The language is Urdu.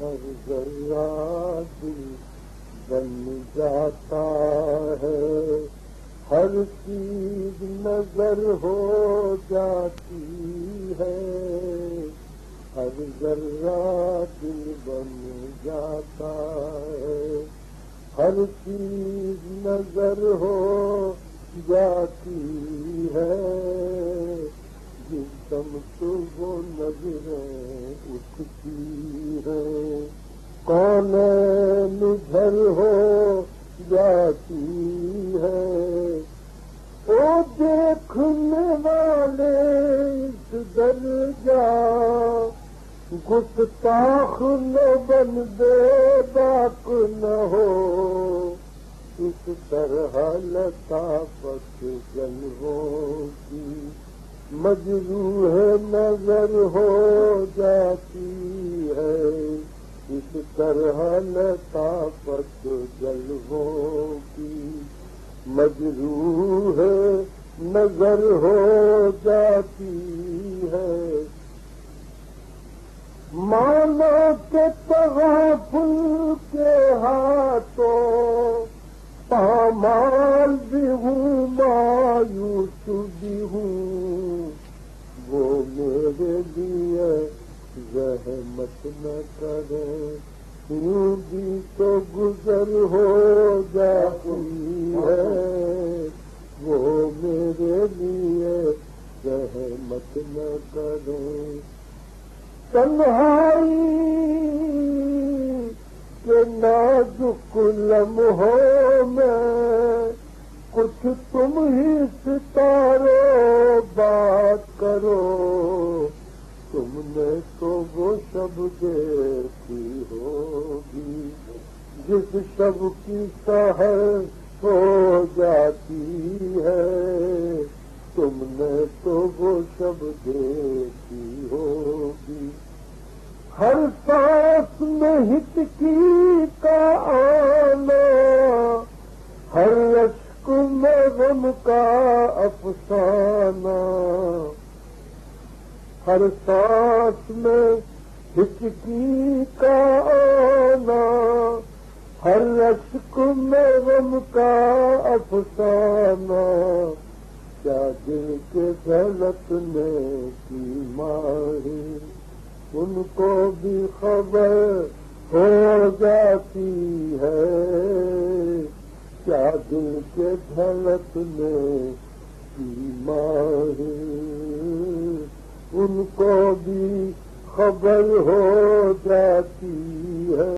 ہر ذرہ دل بن جاتا ہے، ہر چیز نظر ہو جاتی ہے، ہر ذرہ دل بن جاتا ہے، ہر چیز نظر ہو جاتی ہے، جس دم تو وہ نظریں اٹھتی ہے، کونین ادھر ہو جاتی ہے، او دیکھنے والے اس درجہ گستاخ نہ بن بے باک نہ ہو، اس طرح لطافت جلووں کی مجروح نظر ہو جاتی ہے، اس طرح لطافت جلووں کی مجروح نظر ہو جاتی ہے، مانو کہ تغافل کے ہاتھوں پامال بھی ہوں مایوس بھی ہوں، وہ میرے لیے زحمت نہ کرے، یوں بھی تو گزر ہو جاتی ہے، وہ میرے لیے زحمت نہ کرے، تنہائی کے نازک لمحوں میں کچھ تم ہی ستارے بات کرو، تم نے تو وہ شب دیکھی ہوگی جس شب کی سحر ہو جاتی ہے، تم نے تو وہ شب دیکھی ہوگی، ہر سانس میں ہچکی کا آنا، ہر اشک میں غم کا افسانہ، ہر سانس میں ہچکی کا آنا، ہر اشک میں غم کا افسانہ، کیا دل کے دھڑکنے کی ماہی ان کو بھی خبر ہو جاتی ہے، کیا دل کے دھڑکنے کی ماہی ان کو بھی خبر ہو جاتی ہے۔